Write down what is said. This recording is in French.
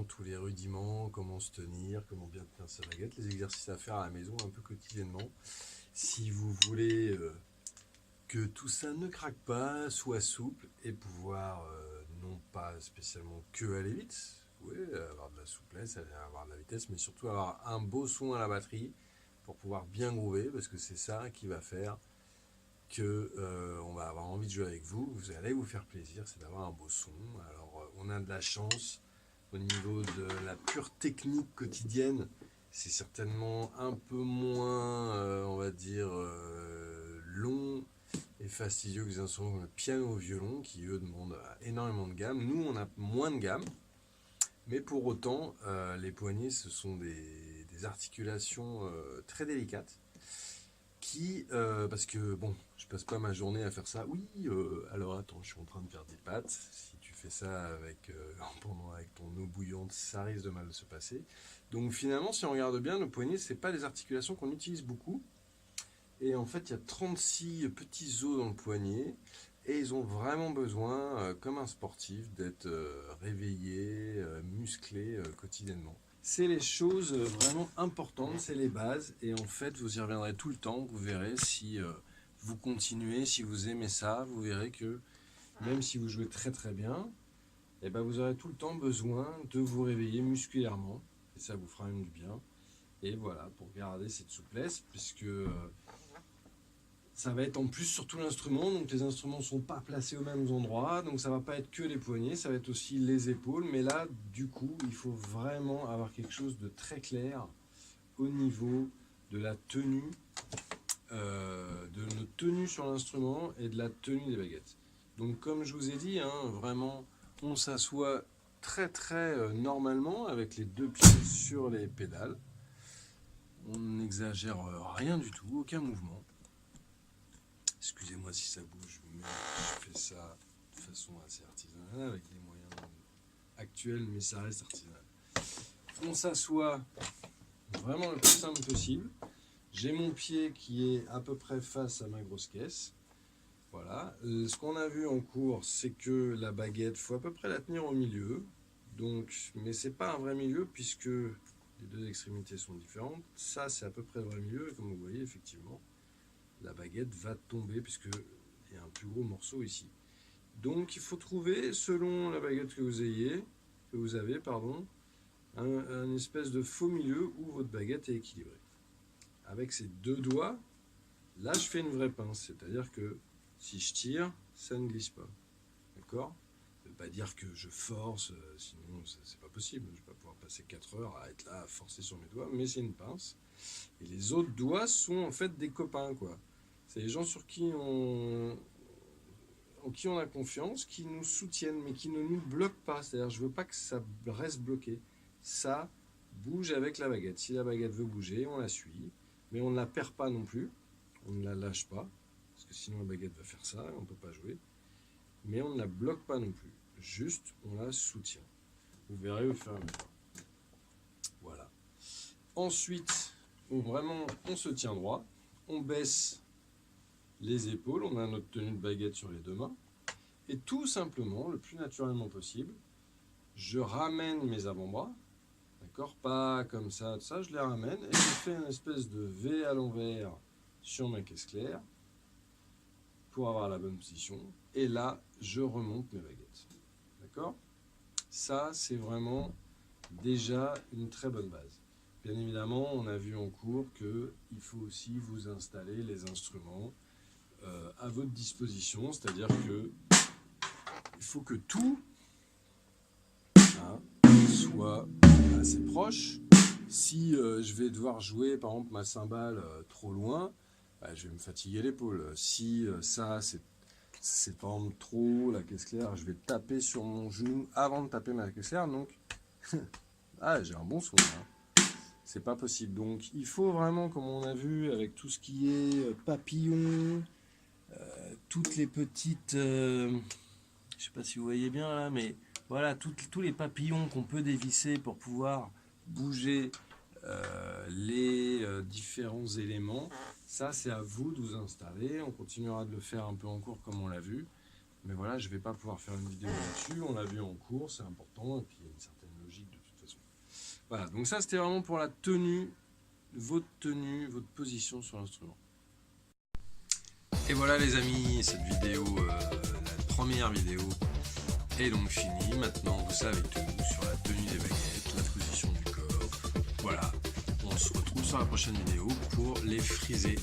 vraiment tous les rudiments, comment se tenir, comment bien tenir sa baguette, les exercices à faire à la maison un peu quotidiennement. Si vous voulez que tout ça ne craque pas, soit souple et pouvoir non pas spécialement que aller vite, oui, avoir de la souplesse, avoir de la vitesse, mais surtout avoir un beau son à la batterie pour pouvoir bien groover, parce que c'est ça qui va faire que on va avoir envie de jouer avec vous. Vous allez vous faire plaisir, c'est d'avoir un beau son. Alors on a de la chance au niveau de la pure technique quotidienne. C'est certainement un peu moins, on va dire, long et fastidieux que les instruments comme le piano ou le violon, qui eux demandent énormément de gamme. Nous, on a moins de gamme, mais pour autant, les poignets, ce sont des articulations très délicates qui, parce que bon, je passe pas ma journée à faire ça. Oui, alors attends, je suis en train de faire des pâtes. Si tu fais ça avec, avec ton eau bouillante, ça risque de mal se passer. Donc finalement, si on regarde bien, nos poignets, c'est pas des articulations qu'on utilise beaucoup. Et en fait, il y a 36 petits os dans le poignet. Et ils ont vraiment besoin, comme un sportif, d'être réveillés, musclés quotidiennement. C'est les choses vraiment importantes, c'est les bases. Et en fait, vous y reviendrez tout le temps. Vous verrez si vous continuez, si vous aimez ça, vous verrez que même si vous jouez très très bien, eh ben, vous aurez tout le temps besoin de vous réveiller musculairement. Et ça vous fera même du bien. Et voilà, pour garder cette souplesse, puisque ça va être en plus sur tout l'instrument, donc les instruments ne sont pas placés aux mêmes endroits, donc ça ne va pas être que les poignets, ça va être aussi les épaules, mais là, du coup, il faut vraiment avoir quelque chose de très clair au niveau de la tenue, de notre tenue sur l'instrument et de la tenue des baguettes. Donc comme je vous ai dit, hein, vraiment, on s'assoit très très normalement avec les deux pieds sur les pédales. On n'exagère rien du tout, aucun mouvement. Excusez-moi si ça bouge, mais je fais ça de façon assez artisanale avec les moyens actuels, mais ça reste artisanal. On s'assoit vraiment le plus simple possible. J'ai mon pied qui est à peu près face à ma grosse caisse. Voilà. Ce qu'on a vu en cours, c'est que la baguette, il faut à peu près la tenir au milieu. Donc, mais c'est pas un vrai milieu puisque les deux extrémités sont différentes. Ça, c'est à peu près le vrai milieu. Et comme vous voyez, effectivement, la baguette va tomber puisqu'il y a un plus gros morceau ici. Donc il faut trouver, selon la baguette que vous avez, un espèce de faux milieu où votre baguette est équilibrée. Avec ces deux doigts, là je fais une vraie pince, c'est-à-dire que si je tire, ça ne glisse pas. D'accord ? Ça ne veut pas dire que je force, sinon c'est pas possible. Je ne vais pas pouvoir passer 4 heures à être là, à forcer sur mes doigts, mais c'est une pince. Et les autres doigts sont en fait des copains, quoi. C'est les gens sur qui en qui on a confiance, qui nous soutiennent, mais qui ne nous bloquent pas. C'est-à-dire, je ne veux pas que ça reste bloqué. Ça bouge avec la baguette. Si la baguette veut bouger, on la suit, mais on ne la perd pas non plus. On ne la lâche pas, parce que sinon la baguette va faire ça, on ne peut pas jouer. Mais on ne la bloque pas non plus. Juste, on la soutient. Vous verrez au fur et à mesure. Voilà. Ensuite, on se tient droit, on baisse les épaules, on a notre tenue de baguette sur les deux mains, et tout simplement, le plus naturellement possible, je ramène mes avant-bras, d'accord, pas comme ça, je les ramène, et je fais une espèce de V à l'envers sur ma caisse claire, pour avoir la bonne position, et là, je remonte mes baguettes, d'accord. Ça, c'est vraiment déjà une très bonne base. Bien évidemment, on a vu en cours qu'il faut aussi vous installer les instruments à votre disposition, c'est-à-dire que il faut que tout soit assez proche. Si je vais devoir jouer par exemple ma cymbale trop loin, bah, je vais me fatiguer l'épaule. Si ça c'est par exemple trop la caisse claire, je vais taper sur mon genou avant de taper ma caisse claire, donc j'ai un bon son. C'est pas possible. Donc il faut vraiment, comme on a vu, avec tout ce qui est papillon, toutes les petites, je sais pas si vous voyez bien là, mais voilà, tous les papillons qu'on peut dévisser pour pouvoir bouger les différents éléments. Ça, c'est à vous de vous installer. On continuera de le faire un peu en cours comme on l'a vu. Mais voilà, je ne vais pas pouvoir faire une vidéo là-dessus. On l'a vu en cours, c'est important. Et puis il y a une certaine logique de toute Voilà, donc ça c'était vraiment pour la tenue, votre position sur l'instrument. Et voilà les amis, cette vidéo, la première vidéo est donc finie. Maintenant vous savez tout sur la tenue des baguettes, la position du corps. Voilà, on se retrouve sur la prochaine vidéo pour les friser.